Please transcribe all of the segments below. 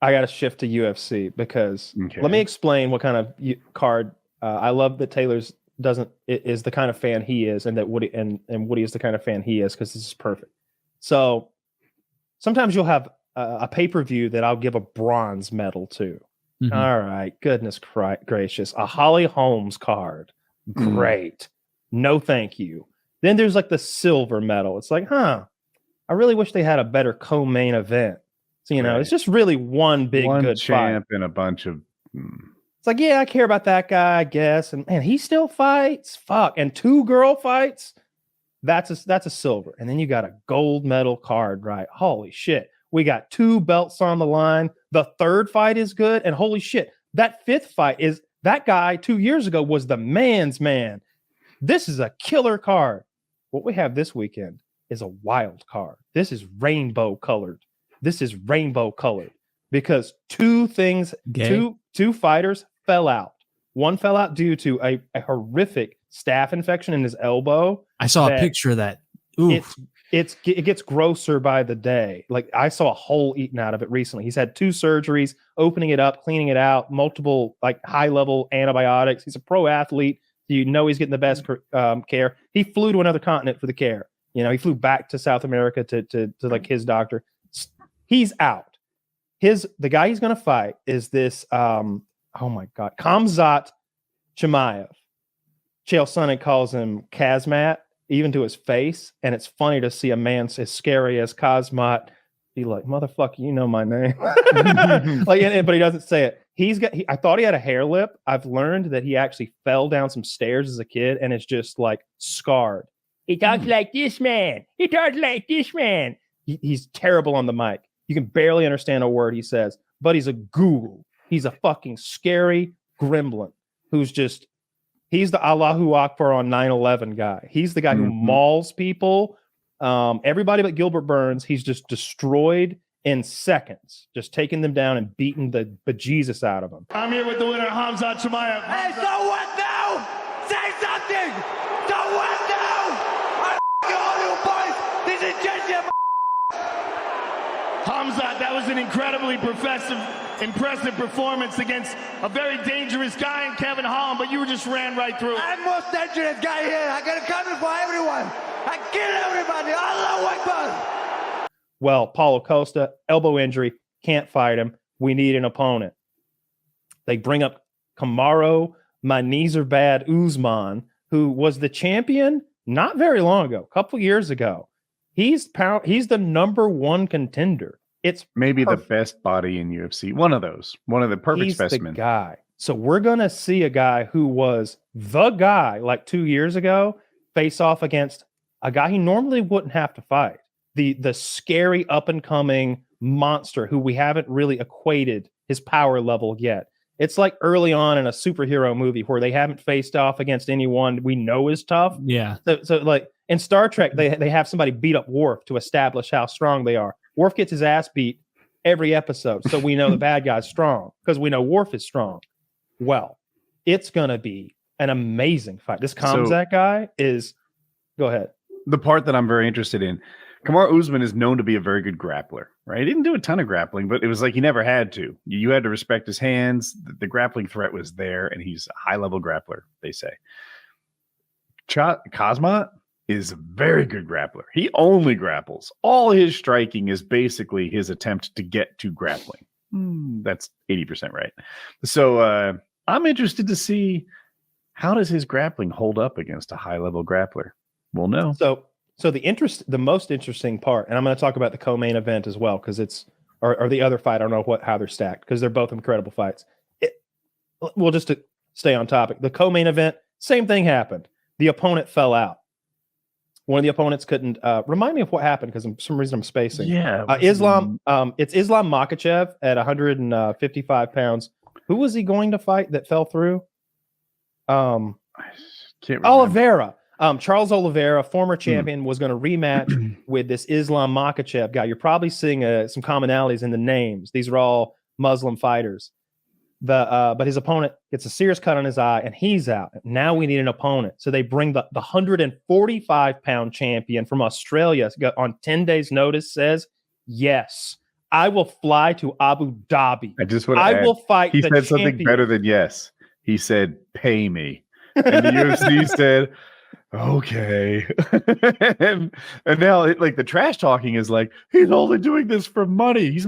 I got to shift to UFC because let me explain what kind of card. I love that Taylor's is the kind of fan he is, and that Woody and Woody is the kind of fan he is, because this is perfect. So sometimes you'll have a pay-per-view that I'll give a bronze medal to. Mm-hmm. All right, goodness gracious, a Holly Holmes card, great. No, thank you. Then there's like the silver medal. It's like, I really wish they had a better co-main event. So, it's just really one good champ fight and a bunch of. It's like, yeah, I care about that guy, I guess, and man, he still fights. Fuck, and 2 girl fights. That's a silver, and then you got a gold medal card, right? Holy shit, we got 2 belts on the line. The 3rd fight is good, and holy shit, that 5th fight is that guy 2 years ago was the man's man. This is a killer card. What we have this weekend is a wild card. This is rainbow colored. Because 2 things, two fighters fell out. One fell out due to a horrific staph infection in his elbow. I saw a picture of that. Oof. It gets grosser by the day. Like, I saw a hole eaten out of it recently. He's had 2 surgeries, opening it up, cleaning it out, multiple like high level antibiotics. He's a pro athlete. He's getting the best care. He flew to another continent for the care. He flew back to South America to like his doctor. He's out. The guy he's going to fight is this, oh my God, Khamzat Chimaev. Chael Sonnen calls him Kazmat, even to his face. And it's funny to see a man as scary as Kazmat be like, motherfucker, you know my name. But he doesn't say it. I thought he had a hair lip. I've learned that he actually fell down some stairs as a kid and it's just like scarred. He talks like this man. He's terrible on the mic. You can barely understand a word he says, but he's a ghoul. He's a fucking scary gremlin he's the Allahu Akbar on 9/11 guy. He's the guy who mauls people. Everybody but Gilbert Burns, he's just destroyed in seconds, just taking them down and beating the bejesus out of them. I'm here with the winner, Khamzat Chimaev. Hey, so what now? Say something! So what now? I all you boys! This is just your Khamzat, that was an incredibly impressive performance against a very dangerous guy in Kevin Holland, but you just ran right through it. I'm the most dangerous guy here. I got a coming for everyone. I kill everybody. Allah Akbar. Well, Paulo Costa, elbow injury, can't fight him. We need an opponent. They bring up Kamaru My Knees Are Bad Usman, who was the champion not very long ago, a couple years ago. He's the number 1 contender. It's maybe perfect. The best body in UFC. One of the perfect specimen. The guy. So we're going to see a guy who was the guy like 2 years ago face off against a guy he normally wouldn't have to fight. The scary up and coming monster who we haven't really equated his power level yet. It's like early on in a superhero movie where they haven't faced off against anyone we know is tough. Yeah. So like in Star Trek, they have somebody beat up Worf to establish how strong they are. Worf gets his ass beat every episode, so we know the bad guy's strong because we know Worf is strong. Well, it's going to be an amazing fight. This Khamzat guy is... Go ahead. The part that I'm very interested in, Kamaru Usman is known to be a very good grappler, right? He didn't do a ton of grappling, but it was like he never had to. You had to respect his hands. The grappling threat was there, and he's a high-level grappler, they say. Khamzat is a very good grappler. He only grapples. All his striking is basically his attempt to get to grappling. That's 80% right. So I'm interested to see, how does his grappling hold up against a high-level grappler? We'll know. So the most interesting part, and I'm going to talk about the co-main event as well, because it's or the other fight. I don't know how they're stacked because they're both incredible fights. Well, just to stay on topic, the co-main event, same thing happened. The opponent fell out. One of the opponents couldn't remind me of what happened because for some reason I'm spacing. Yeah, Islam. It's Islam Makhachev at 155 pounds. Who was he going to fight that fell through? I can't remember. Oliveira. Charles Oliveira, former champion, was going to rematch with this Islam Makhachev guy. You're probably seeing some commonalities in the names. These are all Muslim fighters. But his opponent gets a serious cut on his eye, and he's out. Now we need an opponent. So they bring the 145-pound champion from Australia on 10 days' notice, says, yes, I will fly to Abu Dhabi. I just want to add, will fight he the said something champion. better than yes. He said, pay me. And the UFC said, okay. and now the trash talking is like, he's only doing this for money. He's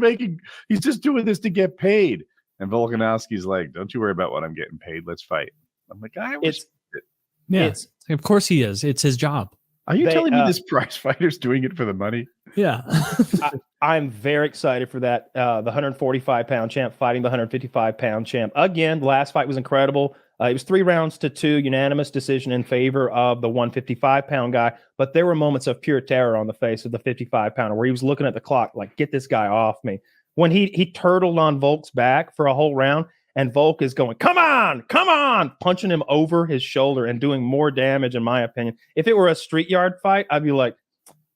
just doing this to get paid. And Volkanovski's like, don't you worry about what I'm getting paid. Let's fight. I'm like, of course he is. It's his job. Are you telling me this prize fighter's doing it for the money? Yeah. I'm very excited for that. The 145-pound champ fighting the 155-pound champ. Again, the last fight was incredible. It was 3-2, unanimous decision in favor of the 155-pound guy. But there were moments of pure terror on the face of the 55-pounder where he was looking at the clock like, get this guy off me. When he turtled on Volk's back for a whole round, and Volk is going, come on, punching him over his shoulder and doing more damage, in my opinion. If it were a street yard fight, I'd be like,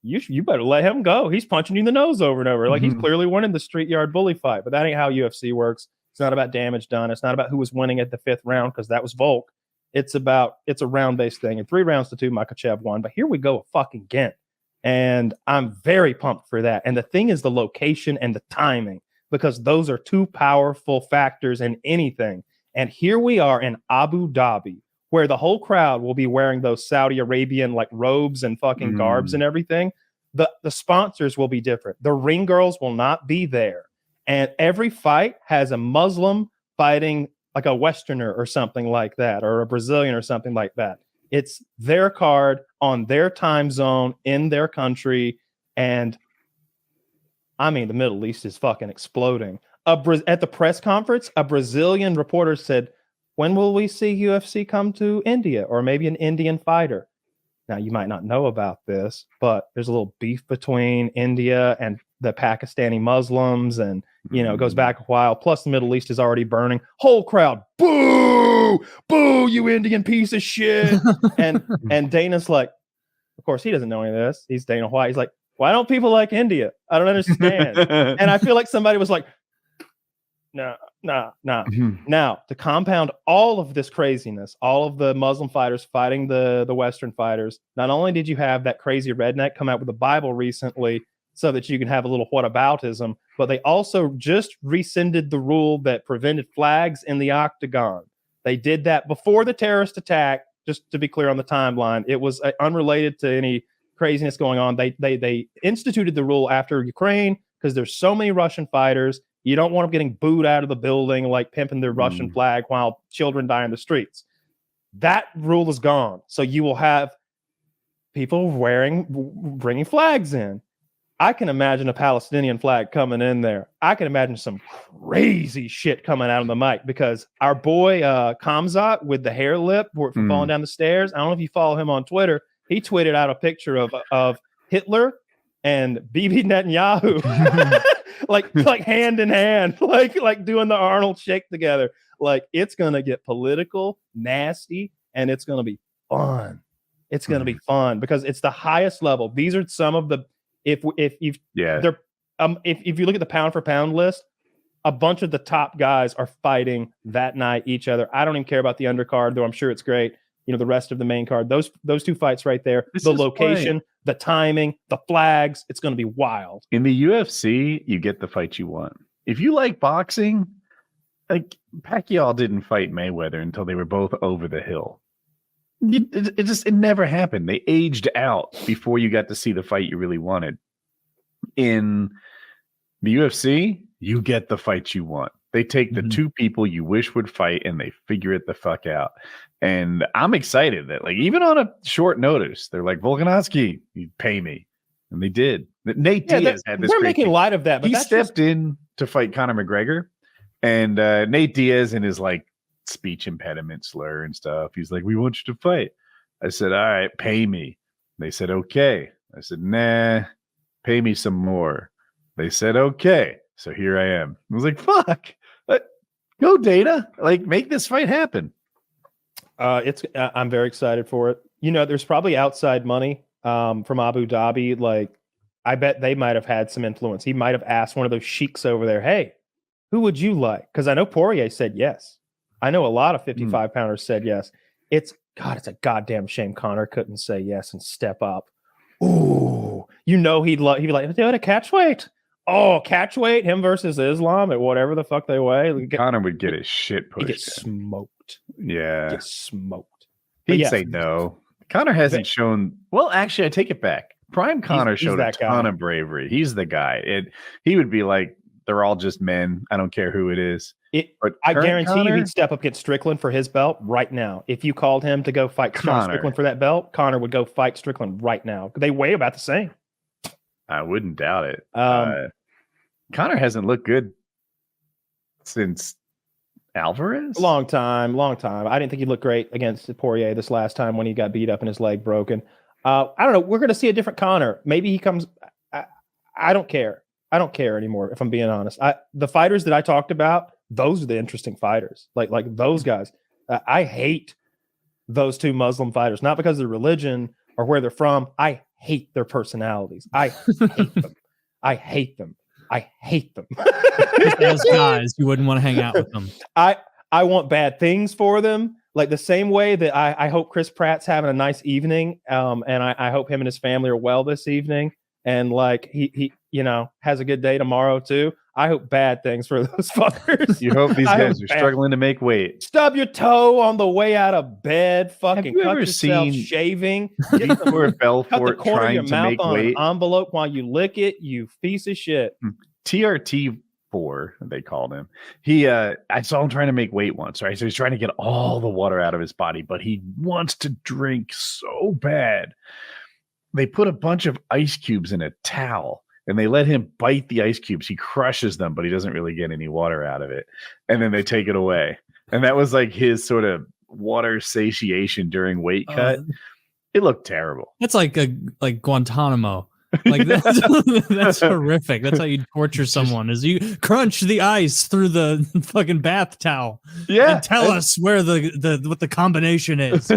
you better let him go. He's punching you in the nose over and over. Like, he's clearly winning the street yard bully fight. But that ain't how UFC works. It's not about damage done. It's not about who was winning at the 5th round, because that was Volk. It's a round-based thing. And 3-2, Makhachev won. But here we go fucking again. And I'm very pumped for that. And the thing is the location and the timing, because those are two powerful factors in anything. And here we are in Abu Dhabi, where the whole crowd will be wearing those Saudi Arabian like robes and fucking garbs and everything. The sponsors will be different. The ring girls will not be there. And every fight has a Muslim fighting like a Westerner or something like that, or a Brazilian or something like that. It's their card on their time zone in their country. And I mean, the Middle East is fucking exploding. At the press conference, a Brazilian reporter said, when will we see UFC come to India, or maybe an Indian fighter? Now, you might not know about this, but there's a little beef between India and the Pakistani Muslims, and, it goes back a while. Plus, the Middle East is already burning. Whole crowd, boo, boo, you Indian piece of shit. and Dana's like, of course, he doesn't know any of this. He's Dana White. He's like, why don't people like India? I don't understand. And I feel like somebody was like, no. Now, to compound all of this craziness, all of the Muslim fighters fighting the Western fighters, not only did you have that crazy redneck come out with the Bible recently so that you can have a little whataboutism, but they also just rescinded the rule that prevented flags in the octagon. They did that before the terrorist attack, just to be clear on the timeline. It was unrelated to any craziness going on. They instituted the rule after Ukraine because there's so many Russian fighters. You don't want them getting booed out of the building, like pimping their Russian flag while children die in the streets. That rule is gone. So you will have people bringing flags in. I can imagine a Palestinian flag coming in there. I can imagine some crazy shit coming out of the mic, because our boy Khamzat with the hair lip from falling down the stairs, I don't know if you follow him on Twitter. He tweeted out a picture of Hitler and Bibi Netanyahu like hand in hand, like doing the Arnold shake together. Like, it's gonna get political, nasty, and it's gonna be fun. It's gonna be fun because it's the highest level. These are some of the if you look at the pound for pound list, a bunch of the top guys are fighting that night each other. I don't even care about the undercard, though I'm sure it's great. The rest of the main card, those two fights right there, the location, the timing, the flags, it's going to be wild. In the UFC, you get the fight you want. If you like boxing, like Pacquiao didn't fight Mayweather until they were both over the hill. It never happened. They aged out before you got to see the fight you really wanted. In the UFC, you get the fight you want. They take the two people you wish would fight and they figure it the fuck out. And I'm excited that, like, even on a short notice, they're like, Volkanovski, you pay me. And they did. Nate Diaz had this. We're making light of that. But he stepped in to fight Conor McGregor. And Nate Diaz and his like speech impediment slur and stuff. He's like, we want you to fight. I said, all right, pay me. They said, okay. I said, nah, pay me some more. They said, okay. So here I am. I was like, fuck. Go Dana. Like, make this fight happen. I'm very excited for it. There's probably outside money from Abu Dhabi. Like, I bet they might have had some influence. He might have asked one of those sheiks over there, hey, who would you like? Because I know Poirier said yes. I know a lot of 55 pounders said yes. It's a goddamn shame Conor couldn't say yes and step up. Ooh, he'd be like, do it a catch weight. Oh, catch weight, him versus Islam at whatever the fuck they weigh. Conor would get his shit He pushed. gets smoked. Yeah. Gets smoked. He'd say no. Conor hasn't shown. Well, actually, I take it back. Prime Conor showed a ton of bravery. He's the guy. He would be like, they're all just men. I don't care who it is. But I guarantee Conor, you he'd step up against Strickland for his belt right now. If you called him to go fight Strickland for that belt, Conor would go fight Strickland right now. They weigh about the same. I wouldn't doubt it. Conor hasn't looked good since Alvarez. Long time. I didn't think he looked great against Poirier this last time when he got beat up and his leg broken. I don't know. We're going to see a different Conor. Maybe he comes. I don't care. I don't care anymore, if I'm being honest. The fighters that I talked about, those are the interesting fighters. Like those guys. I hate those two Muslim fighters, not because of their religion or where they're from. I hate their personalities. I hate them. I hate them. I hate them. As guys, you wouldn't want to hang out with them. I want bad things for them. Like the same way that I hope Chris Pratt's having a nice evening. And I hope him and his family are well this evening. And like he has a good day tomorrow too. I hope bad things for those fuckers. You hope these guys are struggling to make weight. Stub your toe on the way out of bed. Fucking cut yourself seen shaving. Vitor Belfort cut the corner of your trying to mouth make on weight? an envelope while you lick it. You piece of shit. TRT4, they called him. I saw him trying to make weight once, right? So he's trying to get all the water out of his body, but he wants to drink so bad. They put a bunch of ice cubes in a towel and they let him bite the ice cubes. He crushes them, but he doesn't really get any water out of it. And then they take it away. And that was like his sort of water satiation during weight cut. It looked terrible. That's like Guantanamo. Like that's horrific. That's how you torture someone, is you crunch the ice through the fucking bath towel. Yeah. And tell us where what the combination is.